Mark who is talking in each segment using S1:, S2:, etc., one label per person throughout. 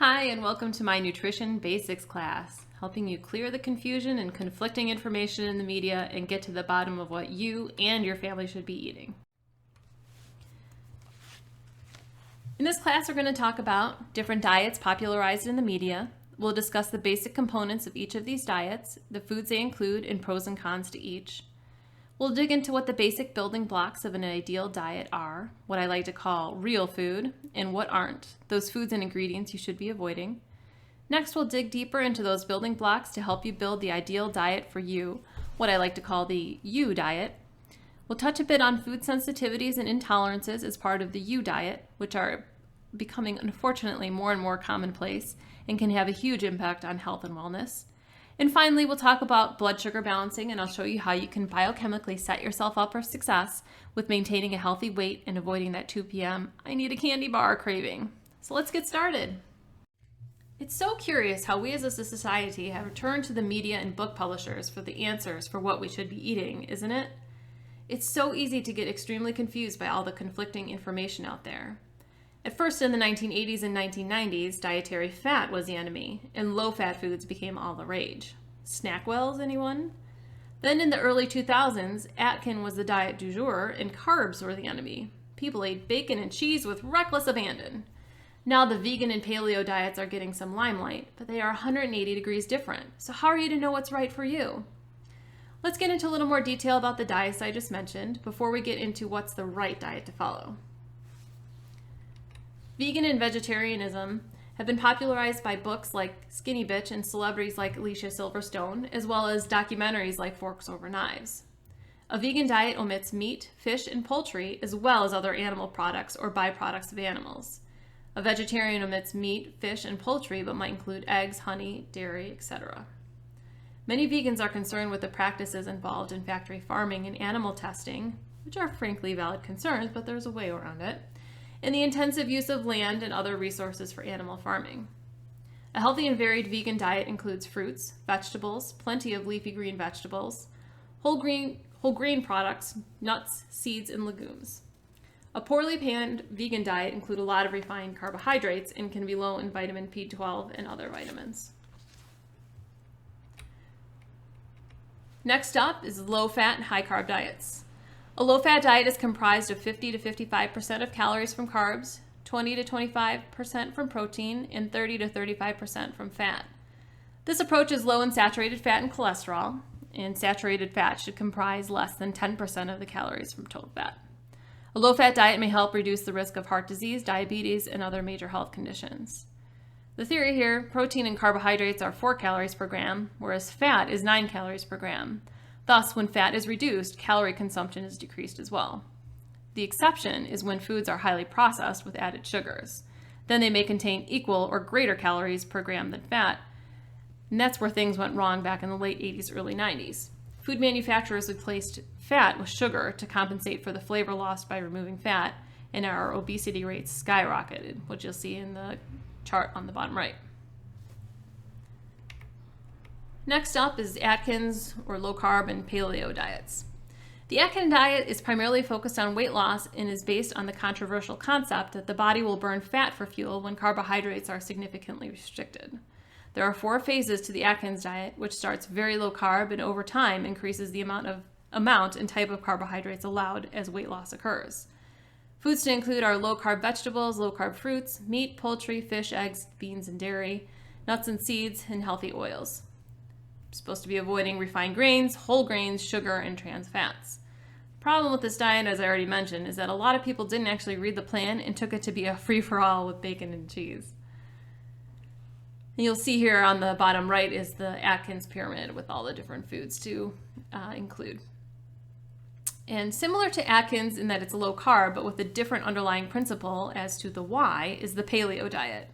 S1: Hi, and welcome to my Nutrition Basics class, helping you clear the confusion and conflicting information in the media and get to the bottom of what you and your family should be eating. In this class, we're going to talk about different diets popularized in the media. We'll discuss the basic components of each of these diets, the foods they include, and pros and cons to each. We'll dig into what the basic building blocks of an ideal diet are, what I like to call real food, and what aren't, those foods and ingredients you should be avoiding. Next, we'll dig deeper into those building blocks to help you build the ideal diet for you, what I like to call the you diet. We'll touch a bit on food sensitivities and intolerances as part of the you diet, which are becoming unfortunately more and more commonplace and can have a huge impact on health and wellness. And finally, we'll talk about blood sugar balancing, and I'll show you how you can biochemically set yourself up for success with maintaining a healthy weight and avoiding that 2 p.m. I need a candy bar craving. So let's get started. It's so curious how we as a society have turned to the media and book publishers for the answers for what we should be eating, isn't it? It's so easy to get extremely confused by all the conflicting information out there. At first, in the 1980s and 1990s, dietary fat was the enemy, and low-fat foods became all the rage. Snackwells, anyone? Then in the early 2000s, Atkins was the diet du jour, and carbs were the enemy. People ate bacon and cheese with reckless abandon. Now the vegan and paleo diets are getting some limelight, but they are 180 degrees different. So how are you to know what's right for you? Let's get into a little more detail about the diets I just mentioned before we get into what's the right diet to follow. Vegan and vegetarianism have been popularized by books like Skinny Bitch and celebrities like Alicia Silverstone, as well as documentaries like Forks Over Knives. A vegan diet omits meat, fish, and poultry, as well as other animal products or byproducts of animals. A vegetarian omits meat, fish, and poultry, but might include eggs, honey, dairy, etc. Many vegans are concerned with the practices involved in factory farming and animal testing, which are frankly valid concerns, but there's a way around it, and the intensive use of land and other resources for animal farming. A healthy and varied vegan diet includes fruits, vegetables, plenty of leafy green vegetables, whole grain products, nuts, seeds, and legumes. A poorly planned vegan diet includes a lot of refined carbohydrates and can be low in vitamin B12 and other vitamins. Next up is low-fat and high-carb diets. A low-fat diet is comprised of 50 to 55% of calories from carbs, 20 to 25% from protein, and 30 to 35% from fat. This approach is low in saturated fat and cholesterol, and saturated fat should comprise less than 10% of the calories from total fat. A low-fat diet may help reduce the risk of heart disease, diabetes, and other major health conditions. The theory here, protein and carbohydrates are 4 calories per gram, whereas fat is 9 calories per gram. Thus, when fat is reduced, calorie consumption is decreased as well. The exception is when foods are highly processed with added sugars. Then they may contain equal or greater calories per gram than fat, and that's where things went wrong back in the late 80s, early 90s. Food manufacturers replaced fat with sugar to compensate for the flavor lost by removing fat, and our obesity rates skyrocketed, which you'll see in the chart on the bottom right. Next up is Atkins or low-carb and paleo diets. The Atkins diet is primarily focused on weight loss and is based on the controversial concept that the body will burn fat for fuel when carbohydrates are significantly restricted. There are 4 phases to the Atkins diet, which starts very low carb and over time increases the amount and type of carbohydrates allowed as weight loss occurs. Foods to include are low-carb vegetables, low-carb fruits, meat, poultry, fish, eggs, beans, and dairy, nuts and seeds, and healthy oils. Supposed to be avoiding refined grains, whole grains, sugar, and trans fats. The problem with this diet, as I already mentioned, is that a lot of people didn't actually read the plan and took it to be a free-for-all with bacon and cheese. And you'll see here on the bottom right is the Atkins pyramid with all the different foods to include. And similar to Atkins in that it's low carb, but with a different underlying principle as to the why, is the paleo diet.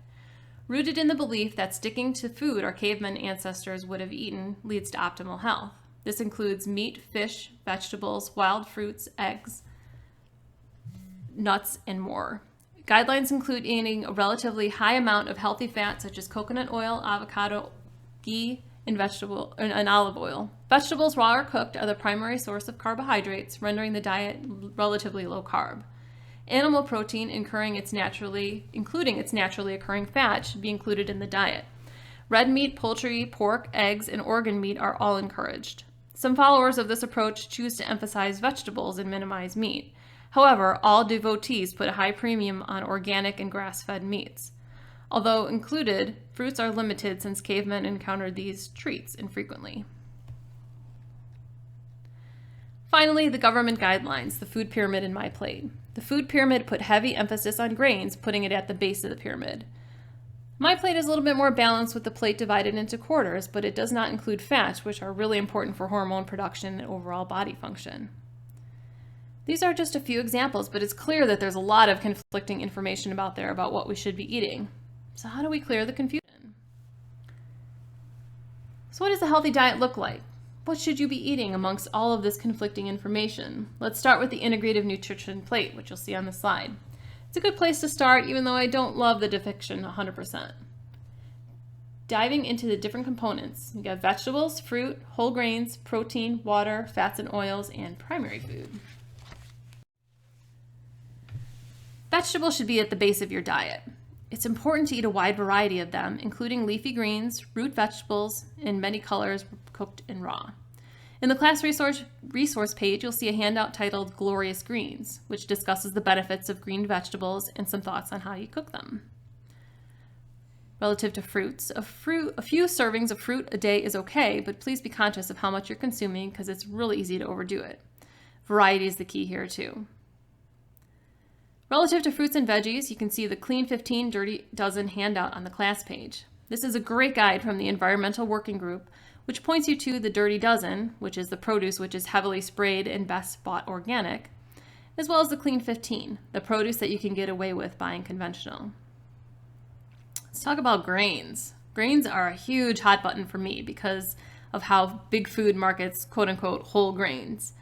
S1: Rooted in the belief that sticking to food our caveman ancestors would have eaten leads to optimal health. This includes meat, fish, vegetables, wild fruits, eggs, nuts, and more. Guidelines include eating a relatively high amount of healthy fat such as coconut oil, avocado, ghee, and olive oil. Vegetables, raw or cooked, are the primary source of carbohydrates, rendering the diet relatively low carb. Animal protein, including its naturally occurring fat, should be included in the diet. Red meat, poultry, pork, eggs, and organ meat are all encouraged. Some followers of this approach choose to emphasize vegetables and minimize meat. However, all devotees put a high premium on organic and grass-fed meats. Although included, fruits are limited since cavemen encountered these treats infrequently. Finally, the government guidelines, the food pyramid in my plate. The food pyramid put heavy emphasis on grains, putting it at the base of the pyramid. My plate is a little bit more balanced with the plate divided into quarters, but it does not include fats, which are really important for hormone production and overall body function. These are just a few examples, but it's clear that there's a lot of conflicting information about what we should be eating. So how do we clear the confusion? So what does a healthy diet look like? What should you be eating amongst all of this conflicting information? Let's start with the integrative nutrition plate, which you'll see on the slide. It's a good place to start, even though I don't love the depiction 100%. Diving into the different components, you got vegetables, fruit, whole grains, protein, water, fats and oils, and primary food. Vegetables should be at the base of your diet. It's important to eat a wide variety of them, including leafy greens, root vegetables, in many colors, cooked and raw. In the class resource page, you'll see a handout titled Glorious Greens, which discusses the benefits of green vegetables and some thoughts on how you cook them. Relative to fruits, a few servings of fruit a day is okay, but please be conscious of how much you're consuming because it's really easy to overdo it. Variety is the key here too. Relative to fruits and veggies, you can see the Clean 15 Dirty Dozen handout on the class page. This is a great guide from the Environmental Working Group, which points you to the Dirty Dozen, which is the produce which is heavily sprayed and best bought organic, as well as the Clean 15, the produce that you can get away with buying conventional. Let's talk about grains. Grains are a huge hot button for me because of how big food markets quote-unquote whole grains.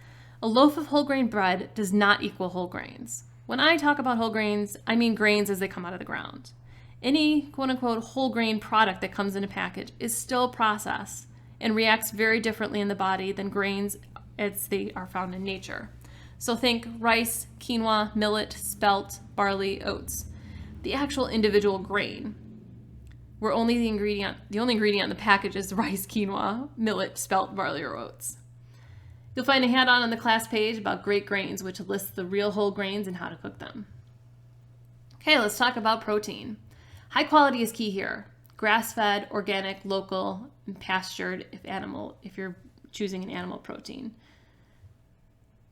S1: A loaf of whole grain bread does not equal whole grains. When I talk about whole grains, I mean grains as they come out of the ground. Any quote-unquote whole grain product that comes in a package is still processed and reacts very differently in the body than grains as they are found in nature. So think rice, quinoa, millet, spelt, barley, oats. The actual individual grain, where the only ingredient in the package is rice, quinoa, millet, spelt, barley, or oats. You'll find a handout on the class page about great grains, which lists the real whole grains and how to cook them. Okay, let's talk about protein. High quality is key here. Grass-fed, organic, local, and pastured if you're choosing an animal protein.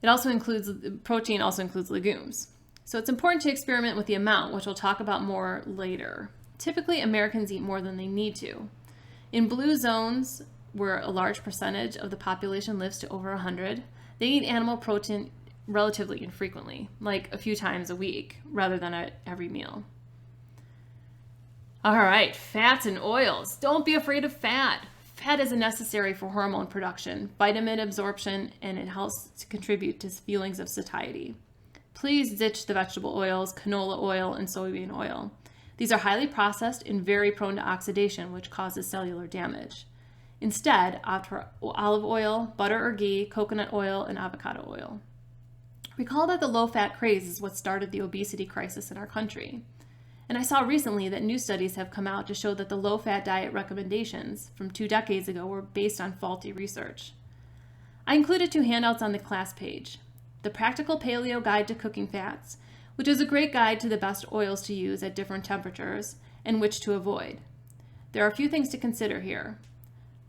S1: Protein also includes legumes. So it's important to experiment with the amount, which we'll talk about more later. Typically, Americans eat more than they need to. In blue zones, where a large percentage of the population lives to over 100, they eat animal protein relatively infrequently, like a few times a week, rather than at every meal. All right, fats and oils. Don't be afraid of fat. Fat is necessary for hormone production, vitamin absorption, and it helps to contribute to feelings of satiety. Please ditch the vegetable oils, canola oil, and soybean oil. These are highly processed and very prone to oxidation, which causes cellular damage. Instead, opt for olive oil, butter or ghee, coconut oil, and avocado oil. Recall that the low-fat craze is what started the obesity crisis in our country. And I saw recently that new studies have come out to show that the low-fat diet recommendations from 2 decades ago were based on faulty research. I included 2 handouts on the class page. The Practical Paleo Guide to Cooking Fats, which is a great guide to the best oils to use at different temperatures and which to avoid. There are a few things to consider here.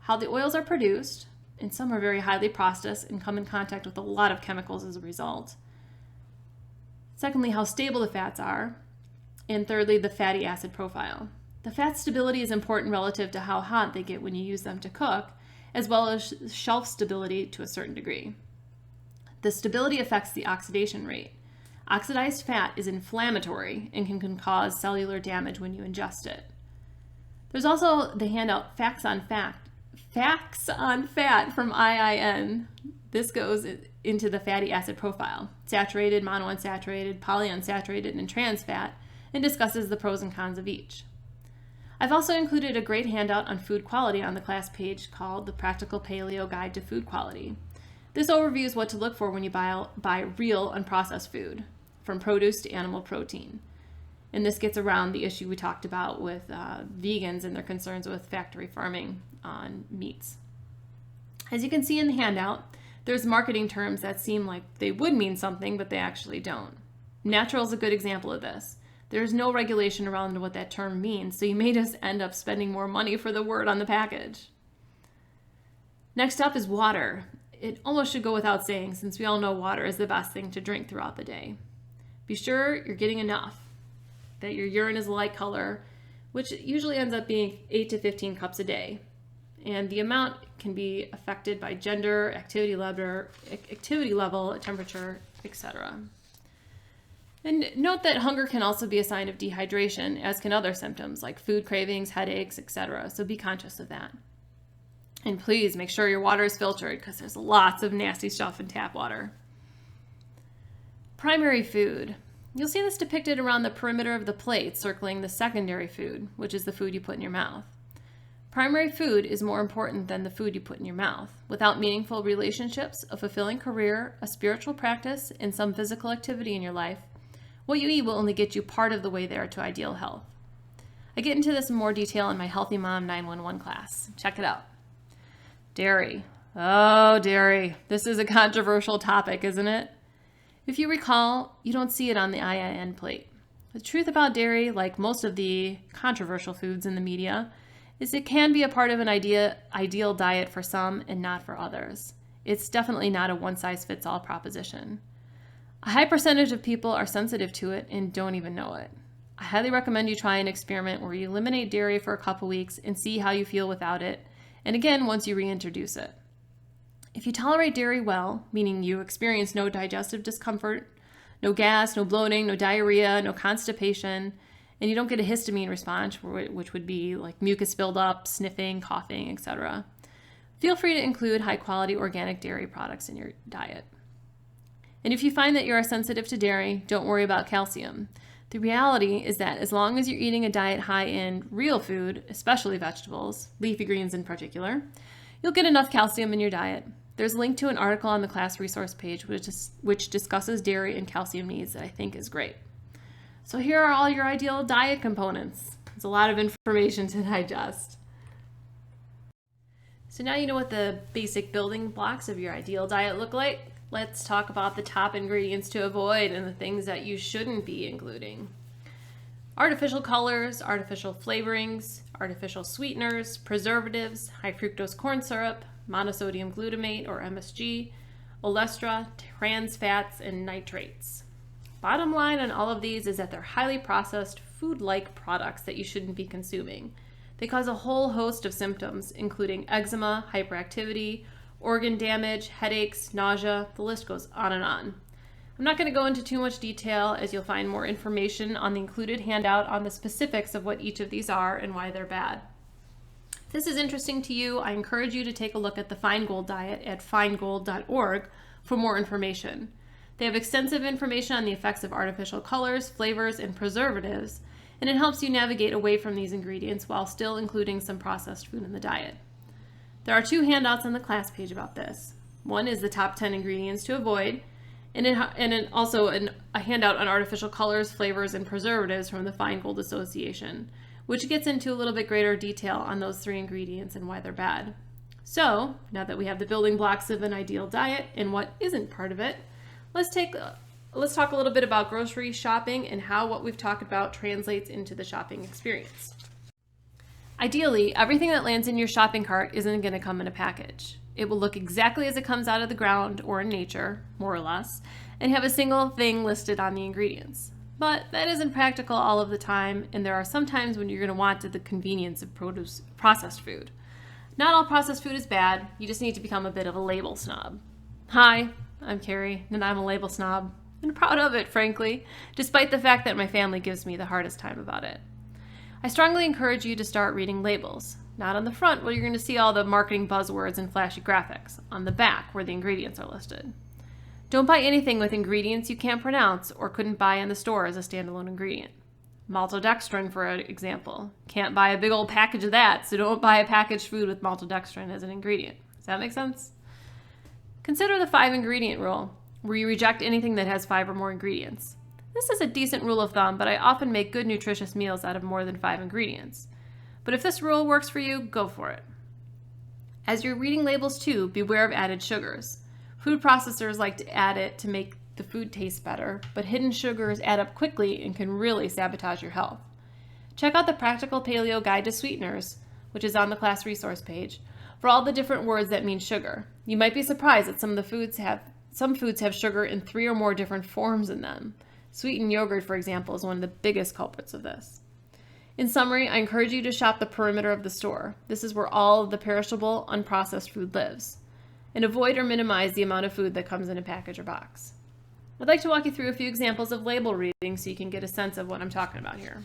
S1: How the oils are produced, and some are very highly processed and come in contact with a lot of chemicals as a result. Secondly, how stable the fats are. And thirdly, the fatty acid profile. The fat stability is important relative to how hot they get when you use them to cook, as well as shelf stability to a certain degree. The stability affects the oxidation rate. Oxidized fat is inflammatory and can cause cellular damage when you ingest it. There's also the handout Facts on Fat from IIN. This goes into the fatty acid profile, saturated, monounsaturated, polyunsaturated, and trans fat, and discusses the pros and cons of each. I've also included a great handout on food quality on the class page called The Practical Paleo Guide to Food Quality. This overviews what to look for when you buy real unprocessed food. from produce to animal protein. And this gets around the issue we talked about with vegans and their concerns with factory farming on meats. As you can see in the handout, there's marketing terms that seem like they would mean something, but they actually don't. Natural is a good example of this. There's no regulation around what that term means, so you may just end up spending more money for the word on the package. Next up is water. It almost should go without saying, since we all know water is the best thing to drink throughout the day. Be sure you're getting enough, that your urine is a light color, which usually ends up being 8 to 15 cups a day. And the amount can be affected by gender, activity level, temperature, etc. And note that hunger can also be a sign of dehydration, as can other symptoms like food cravings, headaches, etc. So be conscious of that. And please make sure your water is filtered, because there's lots of nasty stuff in tap water. Primary food. You'll see this depicted around the perimeter of the plate, circling the secondary food, which is the food you put in your mouth. Primary food is more important than the food you put in your mouth. Without meaningful relationships, a fulfilling career, a spiritual practice, and some physical activity in your life, what you eat will only get you part of the way there to ideal health. I get into this in more detail in my Healthy Mom 911 class. Check it out. Dairy. Oh, dairy. This is a controversial topic, isn't it? If you recall, you don't see it on the IIN plate. The truth about dairy, like most of the controversial foods in the media, is it can be a part of an ideal diet for some and not for others. It's definitely not a one-size-fits-all proposition. A high percentage of people are sensitive to it and don't even know it. I highly recommend you try an experiment where you eliminate dairy for a couple weeks and see how you feel without it, and again once you reintroduce it. If you tolerate dairy well, meaning you experience no digestive discomfort, no gas, no bloating, no diarrhea, no constipation, and you don't get a histamine response, which would be like mucus buildup, sniffing, coughing, etc., feel free to include high-quality organic dairy products in your diet. And if you find that you are sensitive to dairy, don't worry about calcium. The reality is that as long as you're eating a diet high in real food, especially vegetables, leafy greens in particular, you'll get enough calcium in your diet. There's a link to an article on the class resource page which discusses dairy and calcium needs that I think is great. So here are all your ideal diet components. It's a lot of information to digest. So now you know what the basic building blocks of your ideal diet look like. Let's talk about the top ingredients to avoid and the things that you shouldn't be including. Artificial colors, artificial flavorings, artificial sweeteners, preservatives, high fructose corn syrup, monosodium glutamate or MSG, olestra, trans fats, and nitrates. Bottom line on all of these is that they're highly processed, food-like products that you shouldn't be consuming. They cause a whole host of symptoms, including eczema, hyperactivity, organ damage, headaches, nausea, the list goes on and on. I'm not going to go into too much detail, as you'll find more information on the included handout on the specifics of what each of these are and why they're bad. If this is interesting to you, I encourage you to take a look at the Feingold diet at feingold.org for more information. They have extensive information on the effects of artificial colors, flavors, and preservatives, and it helps you navigate away from these ingredients while still including some processed food in the diet. There are 2 handouts on the class page about this. One is the top 10 ingredients to avoid, and also a handout on artificial colors, flavors, and preservatives from the Feingold Association, which gets into a little bit greater detail on those 3 ingredients and why they're bad. So, now that we have the building blocks of an ideal diet and what isn't part of it, let's talk a little bit about grocery shopping and how what we've talked about translates into the shopping experience. Ideally, everything that lands in your shopping cart isn't going to come in a package. It will look exactly as it comes out of the ground or in nature, more or less, and have a single thing listed on the ingredients. But that isn't practical all of the time, and there are some times when you're going to want the convenience of processed food. Not all processed food is bad, you just need to become a bit of a label snob. Hi, I'm Carrie, and I'm a label snob, and proud of it, frankly, despite the fact that my family gives me the hardest time about it. I strongly encourage you to start reading labels. Not on the front where you're going to see all the marketing buzzwords and flashy graphics, on the back where the ingredients are listed. Don't buy anything with ingredients you can't pronounce or couldn't buy in the store as a standalone ingredient. Maltodextrin, for example. Can't buy a big old package of that, so don't buy a packaged food with maltodextrin as an ingredient. Does that make sense? Consider the 5 ingredient rule, where you reject anything that has 5 or more ingredients. This is a decent rule of thumb, but I often make good nutritious meals out of more than 5 ingredients. But if this rule works for you, go for it. As you're reading labels too, beware of added sugars. Food processors like to add it to make the food taste better, but hidden sugars add up quickly and can really sabotage your health. Check out the Practical Paleo Guide to Sweeteners, which is on the class resource page, for all the different words that mean sugar. You might be surprised that some foods have sugar in 3 or more different forms in them. Sweetened yogurt, for example, is one of the biggest culprits of this. In summary, I encourage you to shop the perimeter of the store. This is where all of the perishable, unprocessed food lives. And avoid or minimize the amount of food that comes in a package or box. I'd like to walk you through a few examples of label reading so you can get a sense of what I'm talking about here.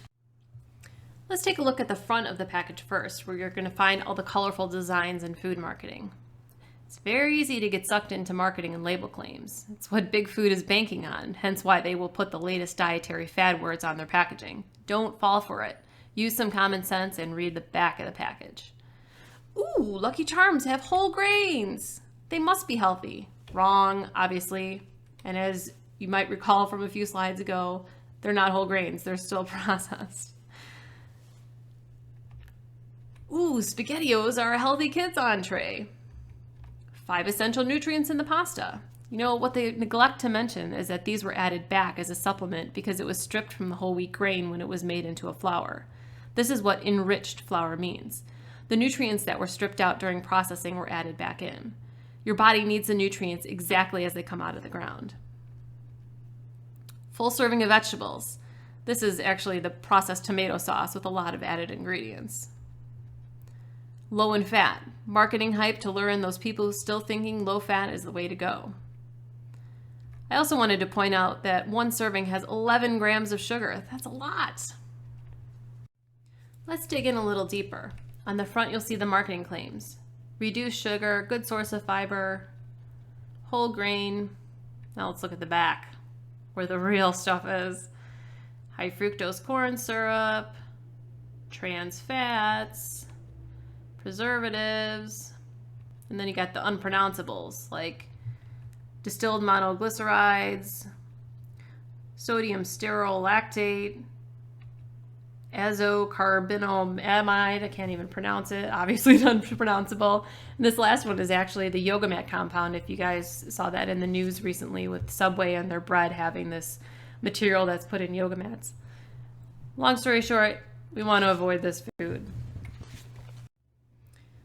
S1: Let's take a look at the front of the package first, where you're going to find all the colorful designs in food marketing. It's very easy to get sucked into marketing and label claims. It's what big food is banking on, hence why they will put the latest dietary fad words on their packaging. Don't fall for it. Use some common sense and read the back of the package. Ooh, Lucky Charms have whole grains. They must be healthy. Wrong, obviously. And as you might recall from a few slides ago, they're not whole grains. They're still processed. Ooh, SpaghettiOs are a healthy kids entree. 5 essential nutrients in the pasta. You know, what they neglect to mention is that these were added back as a supplement because it was stripped from the whole wheat grain when it was made into a flour. This is what enriched flour means. The nutrients that were stripped out during processing were added back in. Your body needs the nutrients exactly as they come out of the ground. Full serving of vegetables. This is actually the processed tomato sauce with a lot of added ingredients. Low in fat. Marketing hype to lure in those people still thinking low fat is the way to go. I also wanted to point out that one serving has 11 grams of sugar. That's a lot. Let's dig in a little deeper. On the front, you'll see the marketing claims. Reduced sugar, good source of fiber, whole grain. Now let's look at the back, where the real stuff is. High fructose corn syrup, trans fats, preservatives, and then you got the unpronounceables like distilled monoglycerides, sodium stearyl lactate, azocarbinoamide, I can't even pronounce it, obviously it's unpronounceable. And this last one is actually the yoga mat compound, if you guys saw that in the news recently with Subway and their bread having this material that's put in yoga mats. Long story short, we want to avoid this food.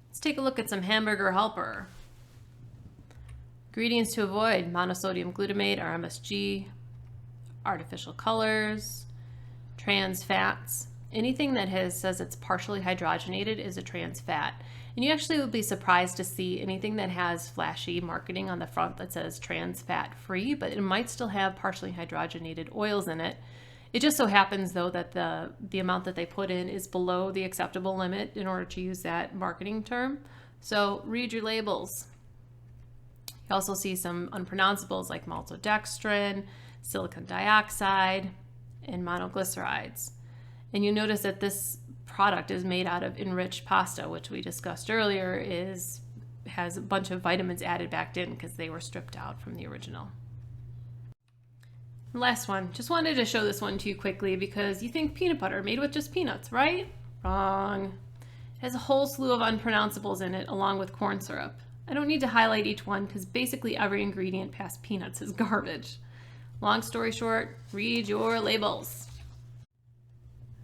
S1: Let's take a look at some hamburger helper. Ingredients to avoid: monosodium glutamate, or MSG, artificial colors, trans fats. Anything that says it's partially hydrogenated is a trans fat. And you actually will be surprised to see anything that has flashy marketing on the front that says trans fat free, but it might still have partially hydrogenated oils in it. It just so happens though that the amount that they put in is below the acceptable limit in order to use that marketing term. So read your labels. You also see some unpronounceables like maltodextrin, silicon dioxide, and monoglycerides. And you notice that this product is made out of enriched pasta, which we discussed earlier has a bunch of vitamins added back in because they were stripped out from the original. Last one, just wanted to show this one to you quickly because you think peanut butter made with just peanuts, right? Wrong. It has a whole slew of unpronounceables in it along with corn syrup. I don't need to highlight each one because basically every ingredient past peanuts is garbage. Long story short, read your labels.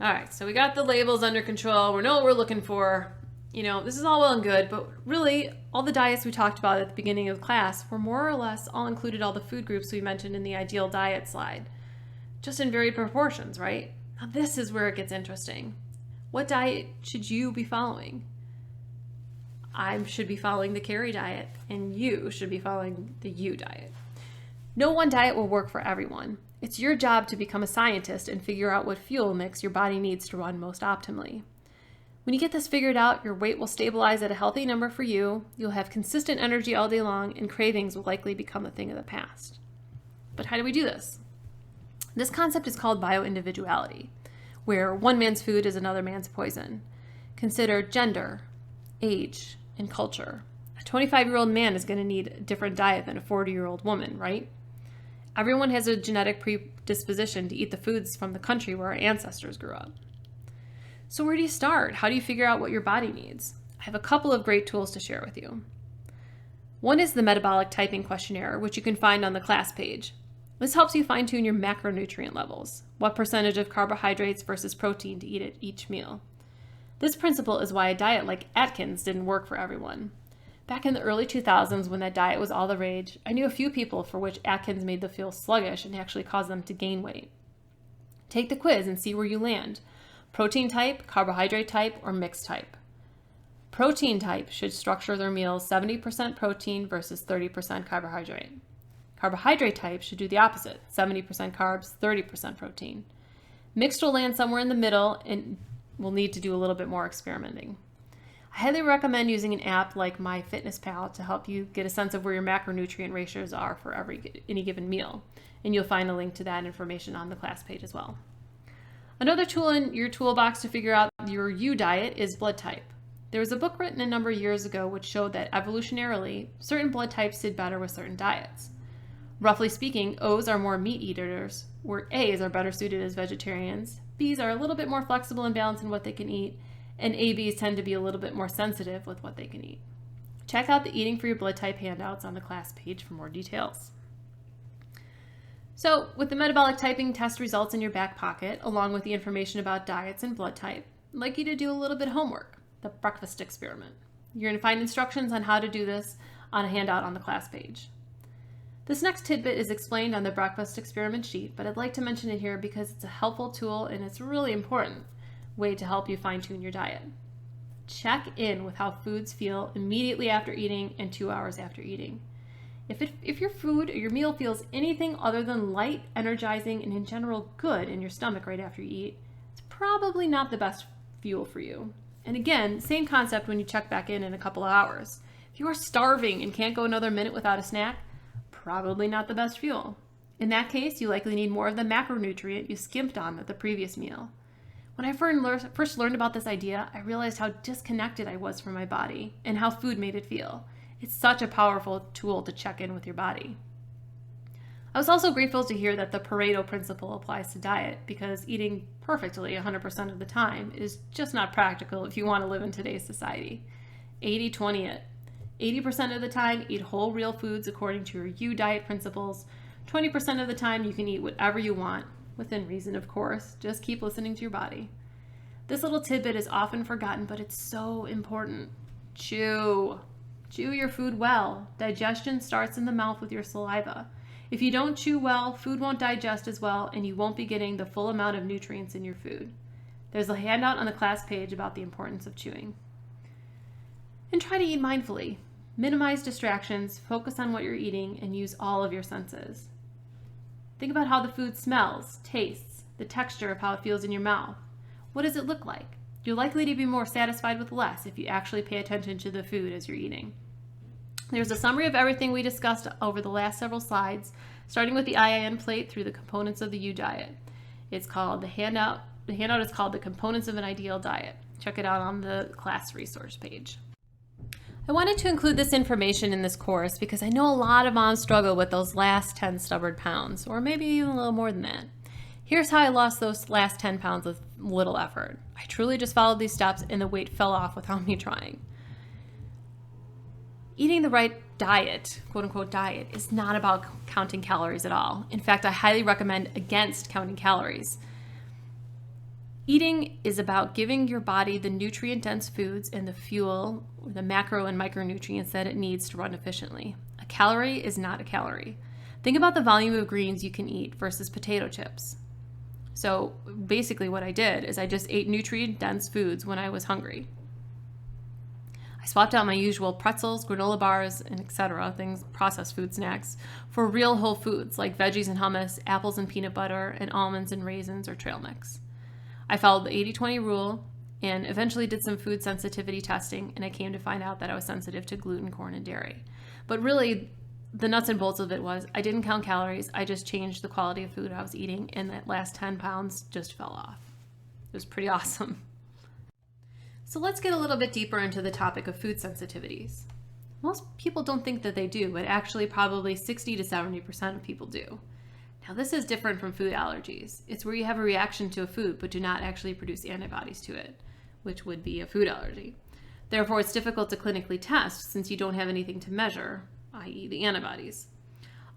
S1: All right, so we got the labels under control. We know what we're looking for. You know, this is all well and good, but really all the diets we talked about at the beginning of class were more or less all included all the food groups we mentioned in the ideal diet slide, just in varied proportions, right? Now this is where it gets interesting. What diet should you be following? I should be following the Carrie diet, and you should be following the You diet. No one diet will work for everyone. It's your job to become a scientist and figure out what fuel mix your body needs to run most optimally. When you get this figured out, your weight will stabilize at a healthy number for you, you'll have consistent energy all day long, and cravings will likely become a thing of the past. But how do we do this? This concept is called bioindividuality, where one man's food is another man's poison. Consider gender, age, and culture. A 25-year-old man is going to need a different diet than a 40-year-old woman, right? Everyone has a genetic predisposition to eat the foods from the country where our ancestors grew up. So where do you start? How do you figure out what your body needs? I have a couple of great tools to share with you. One is the metabolic typing questionnaire, which you can find on the class page. This helps you fine-tune your macronutrient levels, what percentage of carbohydrates versus protein to eat at each meal. This principle is why a diet like Atkins didn't work for everyone. Back in the early 2000s, when that diet was all the rage, I knew a few people for which Atkins made them feel sluggish and actually caused them to gain weight. Take the quiz and see where you land. Protein type, carbohydrate type, or mixed type. Protein type should structure their meals 70% protein versus 30% carbohydrate. Carbohydrate type should do the opposite, 70% carbs, 30% protein. Mixed will land somewhere in the middle and will need to do a little bit more experimenting. I highly recommend using an app like MyFitnessPal to help you get a sense of where your macronutrient ratios are for any given meal, and you'll find a link to that information on the class page as well. Another tool in your toolbox to figure out your U diet is blood type. There was a book written a number of years ago which showed that evolutionarily, certain blood types did better with certain diets. Roughly speaking, O's are more meat eaters, where A's are better suited as vegetarians, B's are a little bit more flexible and balanced in what they can eat, and ABs tend to be a little bit more sensitive with what they can eat. Check out the Eating for Your Blood Type handouts on the class page for more details. So, with the metabolic typing test results in your back pocket, along with the information about diets and blood type, I'd like you to do a little bit of homework, the breakfast experiment. You're going to find instructions on how to do this on a handout on the class page. This next tidbit is explained on the breakfast experiment sheet, but I'd like to mention it here because it's a helpful tool and it's a really important way to help you fine-tune your diet. Check in with how foods feel immediately after eating and 2 hours after eating. If your food or your meal feels anything other than light, energizing, and in general good in your stomach right after you eat, it's probably not the best fuel for you. And again, same concept when you check back in a couple of hours. If you are starving and can't go another minute without a snack, probably not the best fuel. In that case, you likely need more of the macronutrient you skimped on at the previous meal. When I first learned about this idea, I realized how disconnected I was from my body and how food made it feel. It's such a powerful tool to check in with your body. I was also grateful to hear that the Pareto principle applies to diet because eating perfectly 100% of the time is just not practical if you want to live in today's society. 80-20 it. 80% of the time, eat whole real foods according to your U diet principles. 20% of the time, you can eat whatever you want, within reason, of course. Just keep listening to your body. This little tidbit is often forgotten, but it's so important. Chew. Chew your food well. Digestion starts in the mouth with your saliva. If you don't chew well, food won't digest as well, and you won't be getting the full amount of nutrients in your food. There's a handout on the class page about the importance of chewing. And try to eat mindfully. Minimize distractions, focus on what you're eating, and use all of your senses. Think about how the food smells, tastes, the texture of how it feels in your mouth. What does it look like? You're likely to be more satisfied with less if you actually pay attention to the food as you're eating. There's a summary of everything we discussed over the last several slides, starting with the IIN plate through the components of the U diet. It's called the handout is called The Components of an Ideal Diet. Check it out on the class resource page. I wanted to include this information in this course because I know a lot of moms struggle with those last 10 stubborn pounds, or maybe even a little more than that. Here's how I lost those last 10 pounds with little effort. I truly just followed these steps and the weight fell off without me trying. Eating the right diet, quote unquote diet, is not about counting calories at all. In fact, I highly recommend against counting calories. Eating is about giving your body the nutrient-dense foods and the fuel, the macro and micronutrients that it needs to run efficiently. A calorie is not a calorie. Think about the volume of greens you can eat versus potato chips. So basically what I did is I just ate nutrient-dense foods when I was hungry. I swapped out my usual pretzels, granola bars, and etc., things, processed food snacks, for real whole foods like veggies and hummus, apples and peanut butter, and almonds and raisins or trail mix. I followed the 80-20 rule and eventually did some food sensitivity testing, and I came to find out that I was sensitive to gluten, corn, and dairy. But really, the nuts and bolts of it was I didn't count calories, I just changed the quality of food I was eating, and that last 10 pounds just fell off. It was pretty awesome. So let's get a little bit deeper into the topic of food sensitivities. Most people don't think that they do, but actually probably 60 to 70% of people do. Now, this is different from food allergies. It's where you have a reaction to a food but do not actually produce antibodies to it, which would be a food allergy. Therefore, it's difficult to clinically test since you don't have anything to measure, i.e. the antibodies.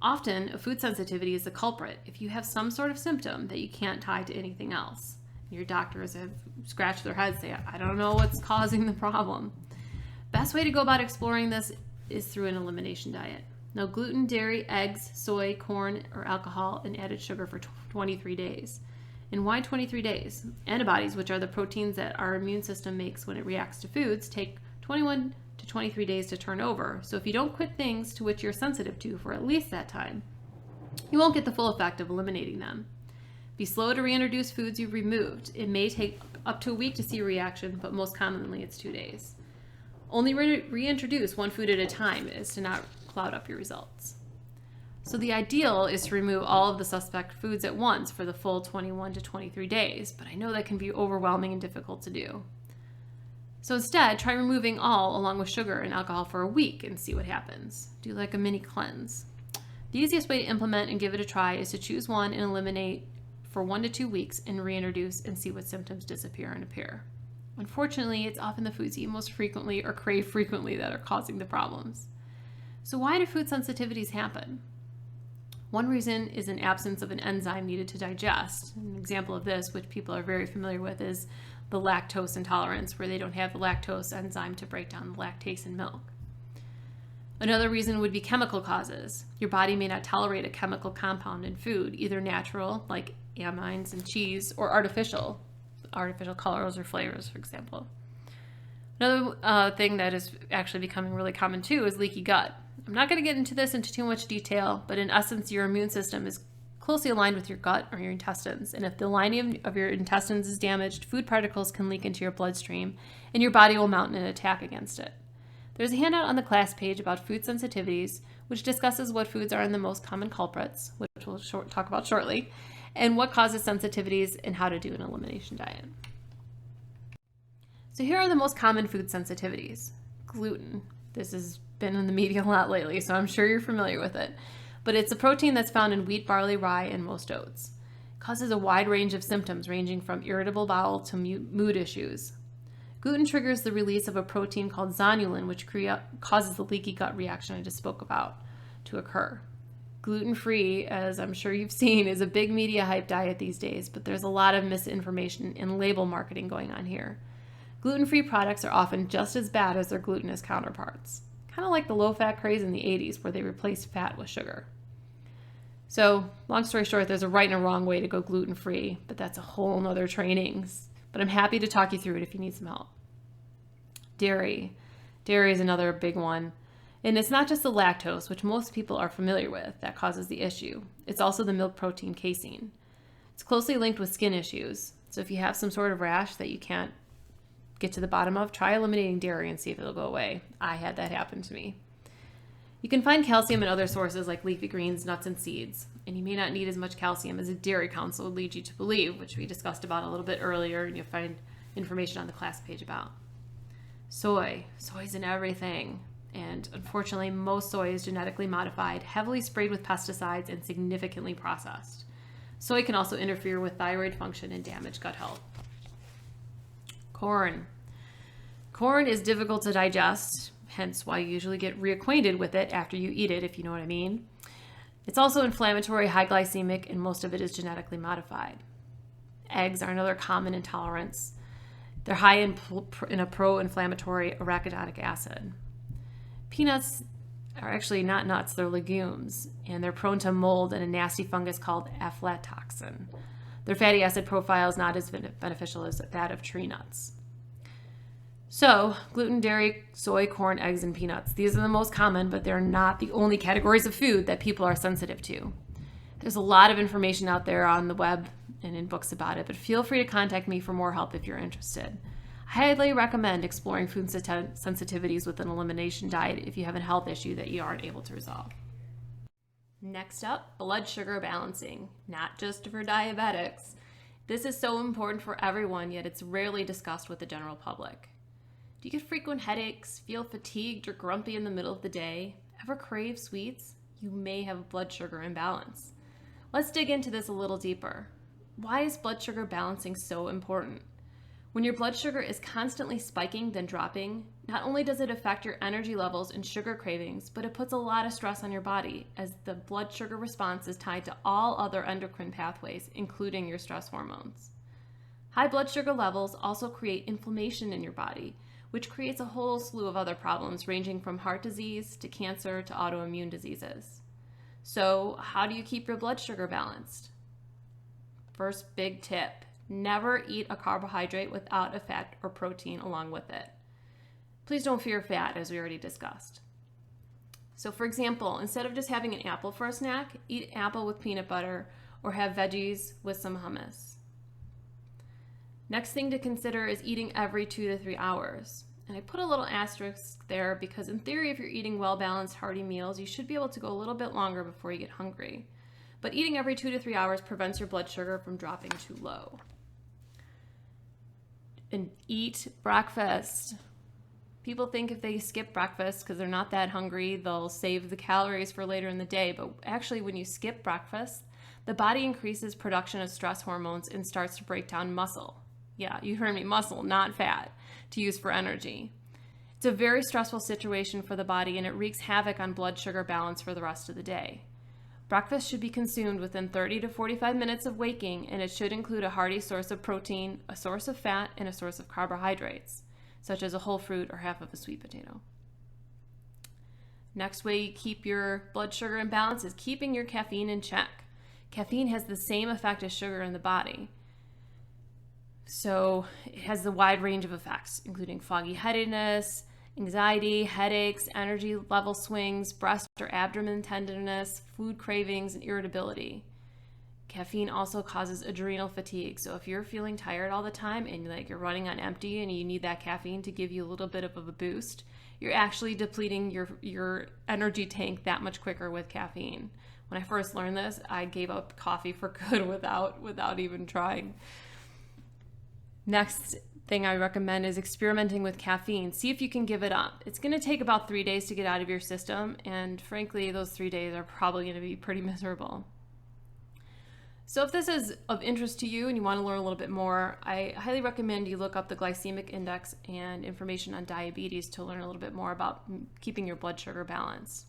S1: Often, a food sensitivity is the culprit if you have some sort of symptom that you can't tie to anything else. Your doctors have scratched their heads, say, I don't know what's causing the problem. Best way to go about exploring this is through an elimination diet. No gluten, dairy, eggs, soy, corn, or alcohol, and added sugar for 23 days. And why 23 days? Antibodies, which are the proteins that our immune system makes when it reacts to foods, take 21 to 23 days to turn over. So if you don't quit things to which you're sensitive to for at least that time, you won't get the full effect of eliminating them. Be slow to reintroduce foods you've removed. It may take up to a week to see a reaction, but most commonly it's 2 days. Only reintroduce one food at a time as to not cloud up your results. So the ideal is to remove all of the suspect foods at once for the full 21 to 23 days, but I know that can be overwhelming and difficult to do. So instead, try removing all along with sugar and alcohol for a week and see what happens. Do like a mini cleanse. The easiest way to implement and give it a try is to choose one and eliminate for 1 to 2 weeks and reintroduce and see what symptoms disappear and appear. Unfortunately, it's often the foods you eat most frequently or crave frequently that are causing the problems. So why do food sensitivities happen? One reason is an absence of an enzyme needed to digest. An example of this, which people are very familiar with, is the lactose intolerance, where they don't have the lactose enzyme to break down the lactase in milk. Another reason would be chemical causes. Your body may not tolerate a chemical compound in food, either natural, like amines and cheese, or artificial colors or flavors, for example. Another thing that is actually becoming really common too is leaky gut. I'm not going to get into this into too much detail, but in essence, your immune system is closely aligned with your gut or your intestines. And if the lining of your intestines is damaged, food particles can leak into your bloodstream and your body will mount an attack against it. There's a handout on the class page about food sensitivities, which discusses what foods are the most common culprits, which we'll talk about shortly, and what causes sensitivities and how to do an elimination diet. So here are the most common food sensitivities. Gluten. This has been in the media a lot lately, so I'm sure you're familiar with it. But it's a protein that's found in wheat, barley, rye, and most oats. It causes a wide range of symptoms ranging from irritable bowel to mood issues. Gluten triggers the release of a protein called zonulin, which causes the leaky gut reaction I just spoke about to occur. Gluten-free, as I'm sure you've seen, is a big media hype diet these days, but there's a lot of misinformation and label marketing going on here. Gluten-free products are often just as bad as their glutinous counterparts. Kind of like the low-fat craze in the 80s where they replaced fat with sugar. So, long story short, there's a right and a wrong way to go gluten-free, but that's a whole nother training. But I'm happy to talk you through it if you need some help. Dairy. Dairy is another big one. And it's not just the lactose, which most people are familiar with, that causes the issue. It's also the milk protein casein. It's closely linked with skin issues. So if you have some sort of rash that you can't get to the bottom of, try eliminating dairy and see if it'll go away. I had that happen to me. You can find calcium in other sources like leafy greens, nuts, and seeds. And you may not need as much calcium as a dairy council would lead you to believe, which we discussed about a little bit earlier, and you'll find information on the class page about. Soy. Soy's in everything. And unfortunately, most soy is genetically modified, heavily sprayed with pesticides, and significantly processed. Soy can also interfere with thyroid function and damage gut health. Corn. Corn is difficult to digest, hence why you usually get reacquainted with it after you eat it, if you know what I mean. It's also inflammatory, high glycemic, and most of it is genetically modified. Eggs are another common intolerance. They're high in a pro-inflammatory arachidonic acid. Peanuts are actually not nuts, they're legumes, and they're prone to mold and a nasty fungus called aflatoxin. Their fatty acid profile is not as beneficial as that of tree nuts. So, gluten, dairy, soy, corn, eggs, and peanuts. These are the most common, but they're not the only categories of food that people are sensitive to. There's a lot of information out there on the web and in books about it, but feel free to contact me for more help if you're interested. I highly recommend exploring food sensitivities with an elimination diet if you have a health issue that you aren't able to resolve. Next up, blood sugar balancing, not just for diabetics. This is so important for everyone, yet it's rarely discussed with the general public. Do you get frequent headaches, feel fatigued or grumpy in the middle of the day, ever crave sweets? You may have a blood sugar imbalance. Let's dig into this a little deeper. Why is blood sugar balancing so important? When your blood sugar is constantly spiking then dropping, not only does it affect your energy levels and sugar cravings, but it puts a lot of stress on your body as the blood sugar response is tied to all other endocrine pathways, including your stress hormones. High blood sugar levels also create inflammation in your body, which creates a whole slew of other problems ranging from heart disease to cancer to autoimmune diseases. So, how do you keep your blood sugar balanced? First big tip. Never eat a carbohydrate without a fat or protein along with it. Please don't fear fat, as we already discussed. So for example, instead of just having an apple for a snack, eat apple with peanut butter or have veggies with some hummus. Next thing to consider is eating every 2 to 3 hours. And I put a little asterisk there because in theory, if you're eating well-balanced, hearty meals, you should be able to go a little bit longer before you get hungry. But eating every 2 to 3 hours prevents your blood sugar from dropping too low. And eat breakfast. People think if they skip breakfast because they're not that hungry, they'll save the calories for later in the day. But actually, when you skip breakfast, the body increases production of stress hormones and starts to break down muscle. Yeah, you heard me, muscle, not fat, to use for energy. It's a very stressful situation for the body and it wreaks havoc on blood sugar balance for the rest of the day. Breakfast should be consumed within 30 to 45 minutes of waking, and it should include a hearty source of protein, a source of fat, and a source of carbohydrates, such as a whole fruit or half of a sweet potato. Next way you keep your blood sugar in balance is keeping your caffeine in check. Caffeine has the same effect as sugar in the body. So it has a wide range of effects, including foggy headedness, anxiety, headaches, energy level swings, breast or abdomen tenderness, food cravings, and irritability. Caffeine also causes adrenal fatigue. So if you're feeling tired all the time and you're running on empty and you need that caffeine to give you a little bit of a boost, you're actually depleting your energy tank that much quicker with caffeine. When I first learned this, I gave up coffee for good without even trying. Next thing I recommend is experimenting with caffeine. See if you can give it up. It's going to take about 3 days to get out of your system, and frankly, those 3 days are probably going to be pretty miserable. So if this is of interest to you and you want to learn a little bit more, I highly recommend you look up the glycemic index and information on diabetes to learn a little bit more about keeping your blood sugar balanced.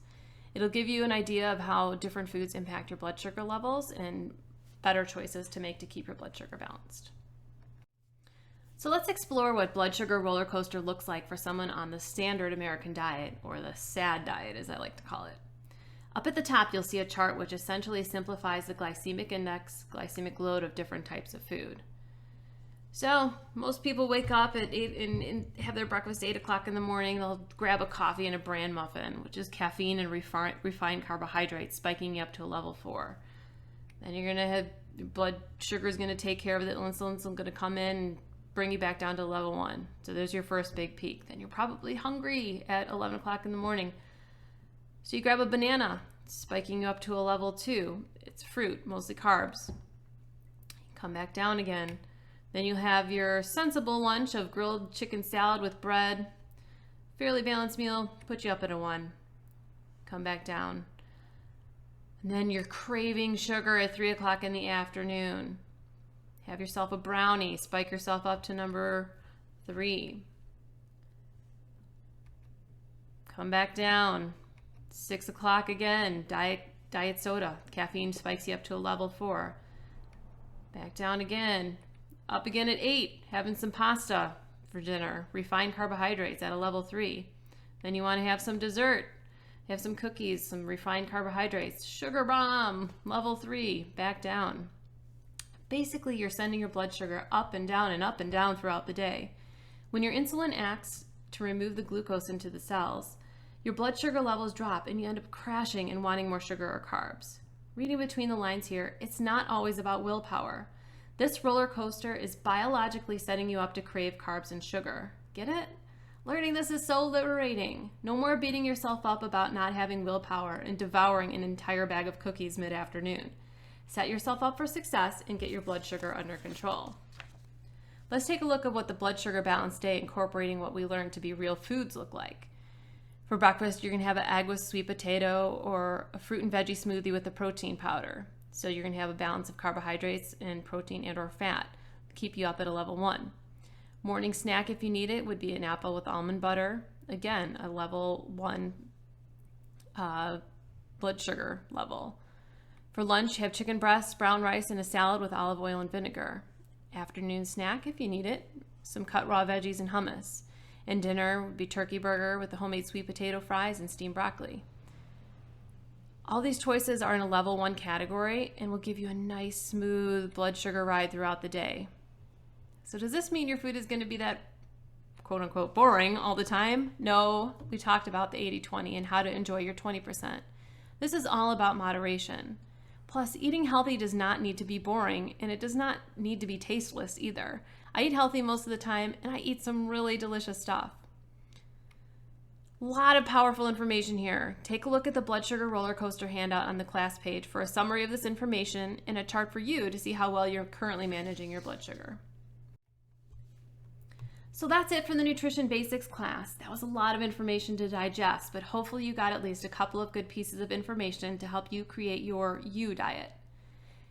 S1: It'll give you an idea of how different foods impact your blood sugar levels and better choices to make to keep your blood sugar balanced. So let's explore what blood sugar roller coaster looks like for someone on the standard American diet, or the SAD diet as I like to call it. Up at the top, you'll see a chart which essentially simplifies the glycemic index, glycemic load of different types of food. So most people wake up at 8 and have their breakfast at 8 o'clock in the morning. They'll grab a coffee and a bran muffin, which is caffeine and refined carbohydrates, spiking you up to a level 4. Then you're going to have your blood sugar is going to take care of it. Insulin's going to come in and bring you back down to level 1. So there's your first big peak. Then you're probably hungry at 11 o'clock in the morning. So you grab a banana, spiking you up to a level 2. It's fruit, mostly carbs. Come back down again. Then you have your sensible lunch of grilled chicken salad with bread. Fairly balanced meal, put you up at a 1. Come back down. And then you're craving sugar at 3 o'clock in the afternoon. Have yourself a brownie, spike yourself up to number 3. Come back down. 6 o'clock again, diet soda. Caffeine spikes you up to a level 4. Back down again. Up again at 8, having some pasta for dinner. Refined carbohydrates at a level 3. Then you want to have some dessert. Have some cookies, some refined carbohydrates. Sugar bomb, level 3, back down. Basically, you're sending your blood sugar up and down throughout the day. When your insulin acts to remove the glucose into the cells, your blood sugar levels drop and you end up crashing and wanting more sugar or carbs. Reading between the lines here, it's not always about willpower. This roller coaster is biologically setting you up to crave carbs and sugar. Get it? Learning this is so liberating. No more beating yourself up about not having willpower and devouring an entire bag of cookies mid-afternoon. Set yourself up for success and get your blood sugar under control. Let's take a look at what the blood sugar balanced day incorporating what we learned to be real foods look like. For breakfast, you're going to have an egg with sweet potato or a fruit and veggie smoothie with a protein powder. So you're going to have a balance of carbohydrates and protein and or fat to keep you up at a level 1. Morning snack, if you need it, would be an apple with almond butter. Again, a level 1 blood sugar level. For lunch, have chicken breasts, brown rice, and a salad with olive oil and vinegar. Afternoon snack, if you need it, some cut raw veggies and hummus. And dinner would be turkey burger with the homemade sweet potato fries and steamed broccoli. All these choices are in a level 1 category and will give you a nice, smooth blood sugar ride throughout the day. So does this mean your food is going to be that quote-unquote boring all the time? No, we talked about the 80-20 and how to enjoy your 20%. This is all about moderation. Plus, eating healthy does not need to be boring, and it does not need to be tasteless either. I eat healthy most of the time, and I eat some really delicious stuff. A lot of powerful information here. Take a look at the blood sugar roller coaster handout on the class page for a summary of this information and a chart for you to see how well you're currently managing your blood sugar. So that's it for the Nutrition Basics class. That was a lot of information to digest, but hopefully you got at least a couple of good pieces of information to help you create your you diet.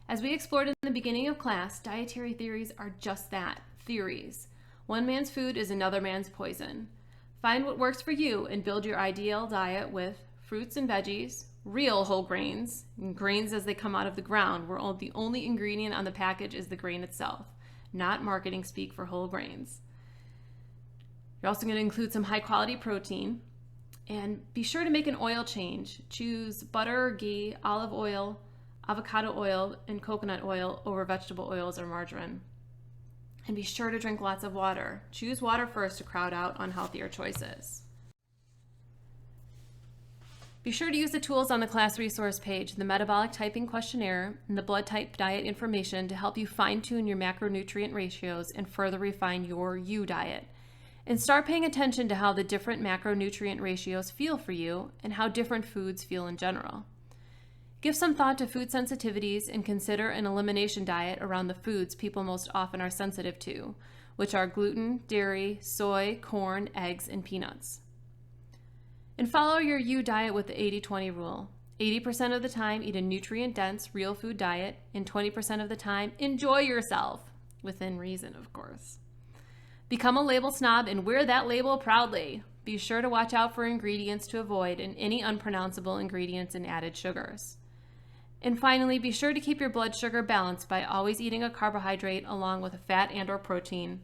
S1: As we explored in the beginning of class, dietary theories are just that, theories. One man's food is another man's poison. Find what works for you and build your ideal diet with fruits and veggies, real whole grains, and grains as they come out of the ground, where the only ingredient on the package is the grain itself, not marketing speak for whole grains. You're also going to include some high quality protein, and be sure to make an oil change. Choose butter or ghee, olive oil, avocado oil, and coconut oil over vegetable oils or margarine. And be sure to drink lots of water. Choose water first to crowd out unhealthier choices. Be sure to use the tools on the class resource page, the metabolic typing questionnaire, and the blood type diet information to help you fine-tune your macronutrient ratios and further refine your you diet. And start paying attention to how the different macronutrient ratios feel for you and how different foods feel in general. Give some thought to food sensitivities and consider an elimination diet around the foods people most often are sensitive to, which are gluten, dairy, soy, corn, eggs, and peanuts. And follow your you diet with the 80-20 rule. 80% of the time, eat a nutrient-dense, real food diet, and 20% of the time, enjoy yourself, within reason, of course. Become a label snob and wear that label proudly. Be sure to watch out for ingredients to avoid and any unpronounceable ingredients and added sugars. And finally, be sure to keep your blood sugar balanced by always eating a carbohydrate along with a fat and or protein,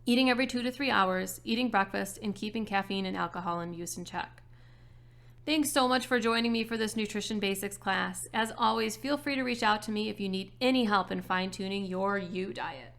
S1: eating every 2 to 3 hours, eating breakfast, and keeping caffeine and alcohol use in check. Thanks so much for joining me for this Nutrition Basics class. As always, feel free to reach out to me if you need any help in fine-tuning your you diet.